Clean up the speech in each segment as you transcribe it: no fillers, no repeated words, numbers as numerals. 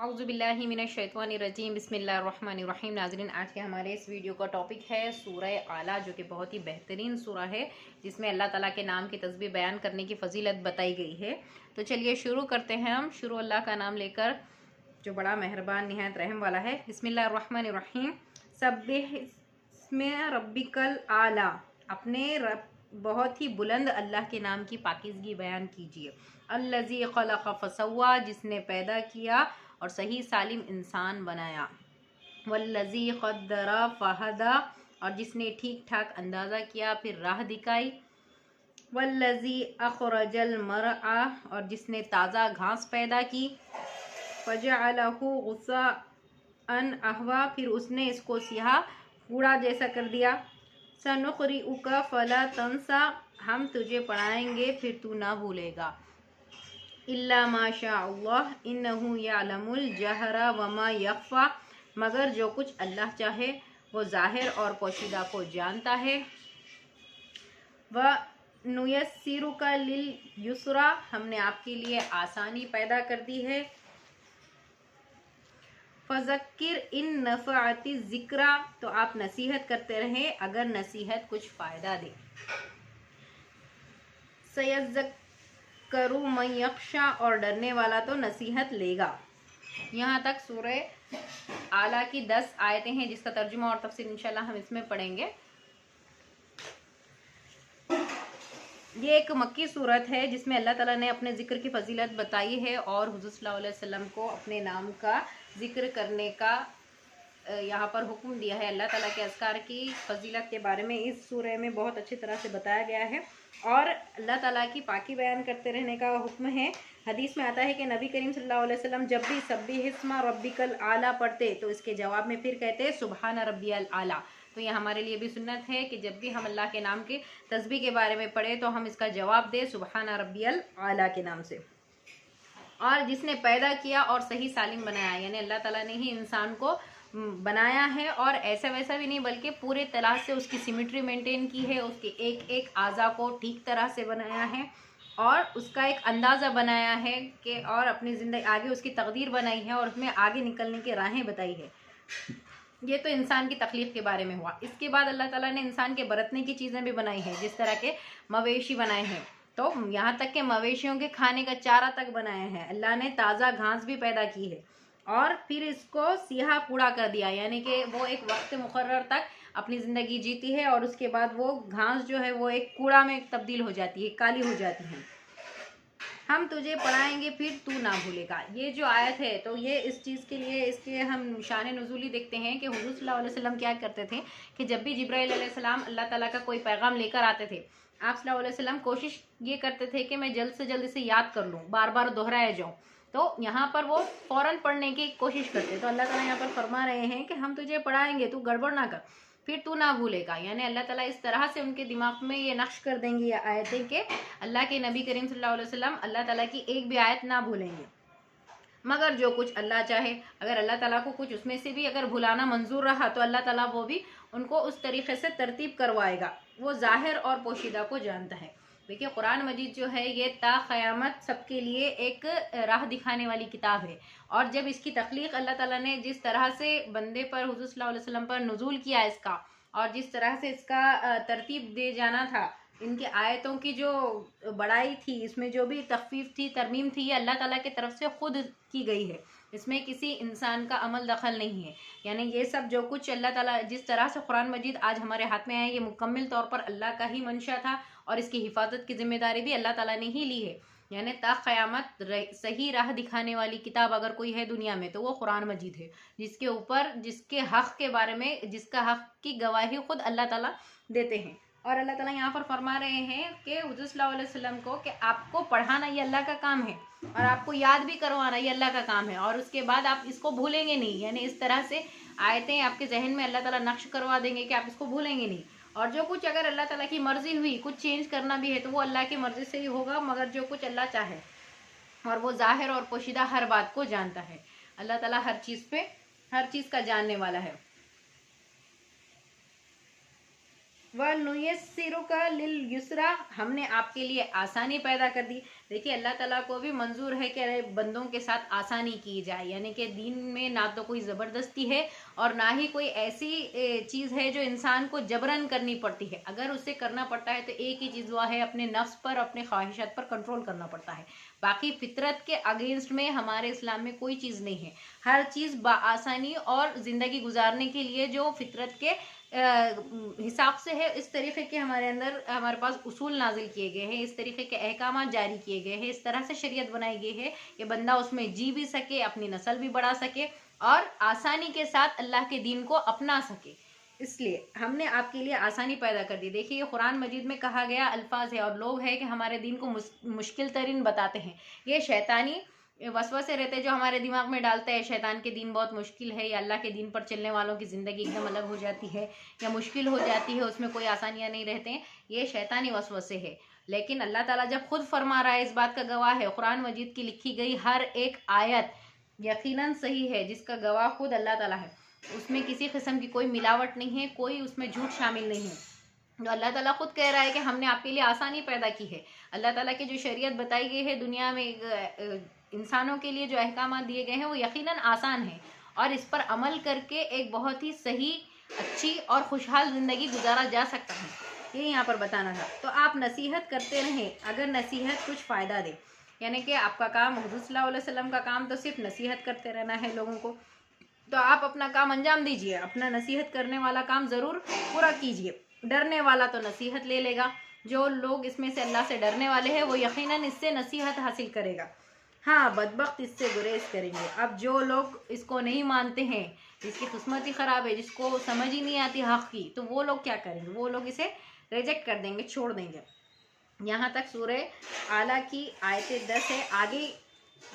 औज़ुबिल्लाहिमिनश्शैतानिर्रजीम बिस्मिल्लाहिर्रहमानिर्रहीम। नाज़रीन, आज के हमारे इस वीडियो का टॉपिक है सूरह आला, जो कि बहुत ही बेहतरीन सूरह है, जिसमें अल्लाह ताला के नाम की तस्बीह बयान करने की फजीलत बताई गई है। तो चलिए शुरू करते हैं। हम शुरू अल्लाह का नाम लेकर, जो बड़ा मेहरबान निहायत रहम वाला है। बिस्मिल्लाहिर्रहमानिर्रहीम। सब्बिह इस्मे रब्बिकल आला, अपने रब बहुत ही बुलंद अल्लाह के नाम की पाकीज़गी बयान कीजिए। अल्लज़ी खलक़ फसव्वा, जिसने पैदा किया और सही सालिम इंसान बनाया। वल्लज़ी क़द्दर फ़हदा, और जिसने ठीक ठाक अंदाज़ा किया फिर राह दिखाई। वल्लज़ी अख़रजल मरआ, और जिसने ताज़ा घास पैदा की। फ़जअलहु गुस्साअन अहवा, फिर उसने इसको सिहा कूड़ा जैसा कर दिया। सनुक़रिउका फ़ला तंसा, हम तुझे पढ़ाएंगे फिर तू ना भूलेगा। इल्ला माशा अल्लाह इन्नहु यअलमुल जहरा वमा यख़फ़ा, मगर जो कुछ अल्लाह चाहे वो ज़ाहिर और पोशीदा को जानता है। व नुयस्सिरुका लिल युसरा, हमने आपके लिए आसानी पैदा कर दी है। फ़ज़क्किर इन नफ़अति ज़िक्रा, तो आप नसीहत करते रहें अगर नसीहत कुछ फ़ायदा दे। सयज़्ज़क्करु मन यख़्शा, और डरने वाला तो नसीहत लेगा। यहाँ तक सूरह आला की 10 आयतें हैं, जिसका तर्जुमा और तफसीर इंशाल्लाह हम इसमें पढ़ेंगे। ये एक मक्की सूरत है, जिसमें अल्लाह ताला ने अपने ज़िक्र की फजीलत बताई है और हुज़ूर सल्लल्लाहु अलैहि वसल्लम को अपने नाम का ज़िक्र करने का यहाँ पर हुक्म दिया है। अल्लाह ताला के अज़कार की फजीलत के बारे में इस सूरह में बहुत अच्छी तरह से बताया गया है और अल्लाह ताला की पाकी बयान करते रहने का हुक्म है। हदीस में आता है कि नबी करीम सल्लल्लाहु अलैहि वसल्लम जब भी सब्बिहिस्मा रब्बिकल आला पढ़ते तो इसके जवाब में फिर कहते सुबहान रब्बियल आला। तो ये हमारे लिए भी सुन्नत है कि जब भी हम अल्लाह के नाम के तस्बीह के बारे में पढ़े तो हम इसका जवाब दें सुबहान रब्बियल आला के नाम से। और जिसने पैदा किया और सही सालिम बनाया, यानी अल्लाह ताला ने ही इंसान को बनाया है और ऐसा वैसा भी नहीं, बल्कि पूरे तरह से उसकी सिमेट्री मेंटेन की है, उसके एक एक आज़ा को ठीक तरह से बनाया है और उसका एक अंदाज़ा बनाया है कि और अपनी ज़िंदगी आगे उसकी तकदीर बनाई है और उसमें आगे निकलने की राहें बताई है। ये तो इंसान की तख्लीक के बारे में हुआ। इसके बाद अल्लाह ताला ने इंसान के बरतने की चीज़ें भी बनाई हैं, जिस तरह के मवेशी बनाए हैं, तो यहाँ तक के मवेशियों के खाने का चारा तक बनाया है। अल्लाह ने ताज़ा घास भी पैदा की है और फिर इसको सिहा कूड़ा कर दिया, यानी कि वो एक वक्त मुकर्रर तक अपनी ज़िंदगी जीती है और उसके बाद वो घास जो है वो एक कूड़ा में तब्दील हो जाती है, काली हो जाती है। हम तुझे पढ़ाएंगे फिर तू ना भूलेगा, ये जो आयत है तो ये इस चीज़ के लिए, इसके हम शान नुज़ूली देखते हैं कि हुज़ूर सल्लल्लाहु अलैहि वसल्लम क्या करते थे कि जब भी जिब्राइल अलैहिस्सलाम अल्लाह ताला का कोई पैगाम लेकर आते थे, आप सल्लल्लाहु अलैहि वसल्लम कोशिश ये करते थे कि मैं जल्द से जल्द इसे याद कर लूँ, बार बार दोहराया जाऊँ। तो यहाँ पर वो फ़ौरन पढ़ने की कोशिश करते, तो अल्लाह ताला यहाँ पर फरमा रहे हैं कि हम तुझे पढ़ाएंगे, तू गड़बड़ ना कर, फिर तू ना भूलेगा। यानी अल्लाह ताला इस तरह से उनके दिमाग में ये नक्श कर देंगी ये आयतें कि अल्लाह के नबी करीम सल्लल्लाहु अलैहि वसल्लम अल्लाह ताला की एक भी आयत ना भूलेंगे, मगर जो कुछ अल्लाह चाहे। अगर अल्लाह ताला को कुछ उसमें से भी अगर भुलाना मंजूर रहा तो अल्लाह ताला वो भी उनको उस तरीक़े से तरतीब करवाएगा। वो ज़ाहिर और पोशीदा को जानता है। देखिए, कुरान मजीद जो है ये ता क़यामत सबके लिए एक राह दिखाने वाली किताब है और जब इसकी तख्लीक अल्लाह ताला ने जिस तरह से बंदे पर हुज़ूर सल्लल्लाहु अलैहि वसल्लम पर नुज़ूल किया इसका और जिस तरह से इसका तरतीब दे जाना था, इनके आयतों की जो बड़ाई थी, इसमें जो भी तख़फ़ीफ़ थी, तरमीम थी, ये अल्लाह ताला की तरफ से ख़ुद की गई है। इसमें किसी इंसान का अमल दखल नहीं है। यानी ये सब जो कुछ अल्लाह ताला जिस तरह से कुरान मजीद आज हमारे हाथ में है, ये मुकम्मल तौर पर अल्लाह का ही मंशा था और इसकी हिफाजत की ज़िम्मेदारी भी अल्लाह ताला ने ही ली है। यानी ता क़यामत सही राह दिखाने वाली किताब अगर कोई है दुनिया में तो वो कुरान मजीद है, जिसके ऊपर जिसके हक़ के बारे में, जिसका हक़ की गवाही ख़ुद अल्लाह ताला देते हैं। और अल्लाह ताला यहाँ पर फरमा रहे हैं कि हुज़ूर सल्लल्लाहु अलैहि वसल्लम को कि आपको पढ़ाना ये अल्लाह का काम है और आपको याद भी करवाना ये अल्लाह का काम है और उसके बाद आप इसको भूलेंगे नहीं। यानी इस तरह से आयतें आपके जहन में अल्लाह ताला नक्श करवा देंगे कि आप इसको भूलेंगे नहीं। और जो कुछ अगर अल्लाह ताला की मर्ज़ी हुई, कुछ चेंज करना भी है तो वो अल्लाह की मर्ज़ी से ही होगा, मगर जो कुछ अल्लाह चाहे, और वो ज़ाहिर और पोशीदा हर बात को जानता है। अल्लाह ताला हर चीज़ पे हर चीज़ का जानने वाला है। वनुयस्सिरुका लिल युसरा, हमने आपके लिए आसानी पैदा कर दी। देखिए अल्लाह ताला को भी मंजूर है कि बंदों के साथ आसानी की जाए, यानी कि दीन में ना तो कोई ज़बरदस्ती है और ना ही कोई ऐसी चीज़ है जो इंसान को जबरन करनी पड़ती है। अगर उसे करना पड़ता है तो एक ही चीज़ वह है, अपने नफ्स पर, अपने ख्वाहिशात पर कंट्रोल करना पड़ता है। बाकी फितरत के अगेंस्ट में हमारे इस्लाम में कोई चीज़ नहीं है। हर चीज़ बाआसानी और ज़िंदगी गुजारने के लिए जो फितरत के हिसाब से है, इस तरीके के हमारे अंदर हमारे पास उसूल नाजिल किए गए हैं, इस तरीके के अहकाम जारी किए गए हैं, इस तरह से शरीयत बनाई गई है कि बंदा उसमें जी भी सके, अपनी नस्ल भी बढ़ा सके और आसानी के साथ अल्लाह के दीन को अपना सके। इसलिए हमने आपके लिए आसानी पैदा कर दी। देखिए ये कुरान मजीद में कहा गया अल्फाज है और लोग हैं कि हमारे दीन को मुश्किल तरीन बताते हैं। ये शैतानी वसवसे रहते जो हमारे दिमाग में डालता है, शैतान के दीन बहुत मुश्किल है, या अल्लाह के दीन पर चलने वालों की ज़िंदगी एकदम अलग हो जाती है या मुश्किल हो जाती है, उसमें कोई आसानियाँ नहीं रहते हैं। ये शैतानी वसवसे है। लेकिन अल्लाह ताला जब खुद फरमा रहा है, इस बात का गवाह है, कुरान मजीद की लिखी गई हर एक आयत यकीनन सही है, जिसका गवाह खुद अल्लाह ताला है। उसमें किसी किस्म की कोई मिलावट नहीं है, कोई उसमें झूठ शामिल नहीं है। तो अल्लाह ताला खुद कह रहा है कि हमने आपके लिए आसानी पैदा की है। अल्लाह ताला की जो शरीयत बताई गई है दुनिया में इंसानों के लिए, जो अहकाम दिए गए हैं वो यकीनन आसान है और इस पर अमल करके एक बहुत ही सही, अच्छी और खुशहाल ज़िंदगी गुजारा जा सकता है। ये यहाँ पर बताना था। तो आप नसीहत करते रहें, अगर नसीहत कुछ फ़ायदा दे, यानी कि आपका काम, हुज़ूर सल्लल्लाहु अलैहि वसल्लम का काम तो सिर्फ नसीहत करते रहना है लोगों को, तो आप अपना काम अंजाम दीजिए, अपना नसीहत करने वाला काम ज़रूर पूरा कीजिए। डरने वाला तो नसीहत ले लेगा, जो लोग इसमें से अल्लाह से डरने वाले हैं वो यकीनन इससे नसीहत हासिल करेगा। हाँ, बदबख्त इससे गुरेज करेंगे। अब जो लोग इसको नहीं मानते हैं, जिसकी किस्मत ही ख़राब है, जिसको समझ ही नहीं आती हक़ की, तो वो लोग क्या करेंगे? वो लोग इसे रिजेक्ट कर देंगे, छोड़ देंगे। यहाँ तक सूरह आला की आयत 10 है। आगे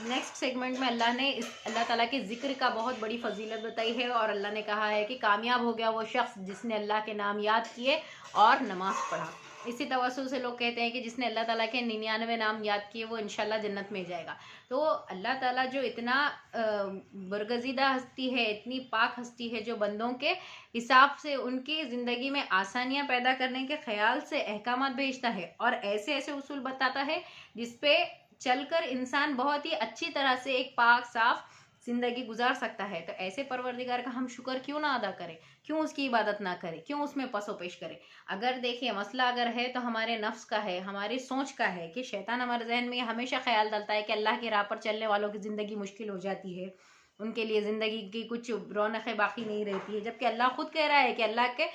नेक्स्ट सेगमेंट में अल्लाह ने अल्लाह ताला के ज़िक्र का बहुत बड़ी फजीलत बताई है और अल्लाह ने कहा है कि कामयाब हो गया वो शख्स जिसने अल्लाह के नाम याद किए और नमाज़ पढ़ा। इसी तवस्सुल से लोग कहते हैं कि जिसने अल्लाह ताला के 99 नाम याद किए वो इंशाल्लाह जन्नत में जाएगा। तो अल्लाह ताला जो इतना बरगज़ीदा हस्ती है, इतनी पाक हस्ती है, जो बंदों के हिसाब से उनकी ज़िंदगी में आसानियाँ पैदा करने के ख्याल से अहकामात भेजता है और ऐसे ऐसे उसूल बताता है जिसपे चलकर इंसान बहुत ही अच्छी तरह से एक पाक साफ ज़िंदगी गुजार सकता है। तो ऐसे परवरदिगार का हम शुक्र क्यों ना अदा करें, क्यों उसकी इबादत ना करें, क्यों उसमें पसोपेश करें। अगर देखिए मसला अगर है तो हमारे नफ्स का है, हमारी सोच का है कि शैतान हमारे जहन में हमेशा ख्याल डालता है कि अल्लाह की राह पर चलने वालों की ज़िंदगी मुश्किल हो जाती है, उनके लिए ज़िंदगी की कुछ रौनक़ें बाकी नहीं रहती है, जबकि अल्लाह खुद कह रहा है कि अल्लाह के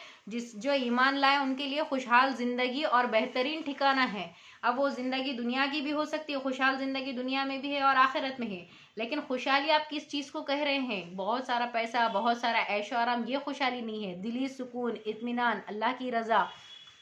जो ईमान लाए उनके लिए खुशहाल ज़िंदगी और बेहतरीन ठिकाना है। अब वो ज़िंदगी दुनिया की भी हो सकती है, खुशहाल ज़िंदगी दुनिया में भी है और आखिरत में है। लेकिन खुशहाली आप किस चीज़ को कह रहे हैं? बहुत सारा पैसा, बहुत सारा ऐशो आराम, ये खुशहाली नहीं है। दिली सुकून, इत्मीनान, अल्लाह की रज़ा,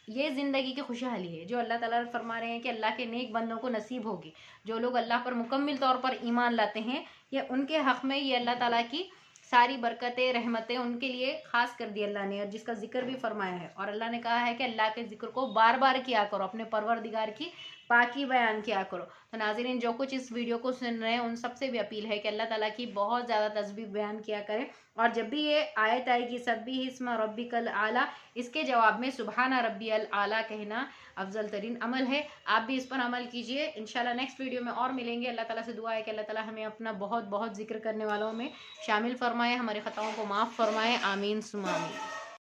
ये ज़िंदगी की खुशहाली है जो अल्लाह ताला फरमा रहे हैं कि अल्लाह के नेक बंदों को नसीब होगी। जो लोग अल्लाह पर मुकम्मिल तौर पर ईमान लाते हैं, ये उनके हक़ में ये अल्लाह ताला की सारी बरकतें, रहमतें उनके लिए ख़ास कर दी अल्लाह ने, और जिसका जिक्र भी फरमाया है। और अल्लाह ने कहा है कि अल्लाह के ज़िक्र को बार बार किया करो, अपने परवरदिगार की पाकी बयान किया करो। तो नाज़रीन, जो कुछ इस वीडियो को सुन रहे हैं उन सबसे भी अपील है कि अल्लाह ताला की बहुत ज़्यादा तस्बीह बयान किया करें, और जब भी ये आयत आएगी सब्बिह इस्मा रब्बिकल आला, इसके जवाब में सुबहाना रब्बियल आला कहना अफजल तरीन अमल है। आप भी इस पर अमल कीजिए। इंशाल्लाह नेक्स्ट वीडियो में और मिलेंगे। अल्लाह ताला से दुआ है कि अल्लाह ताला हमें अपना बहुत बहुत जिक्र करने वालों में शामिल फरमाए, हमारे ख़ताओं को माफ़ फरमाए। आमीन सुमा आमीन।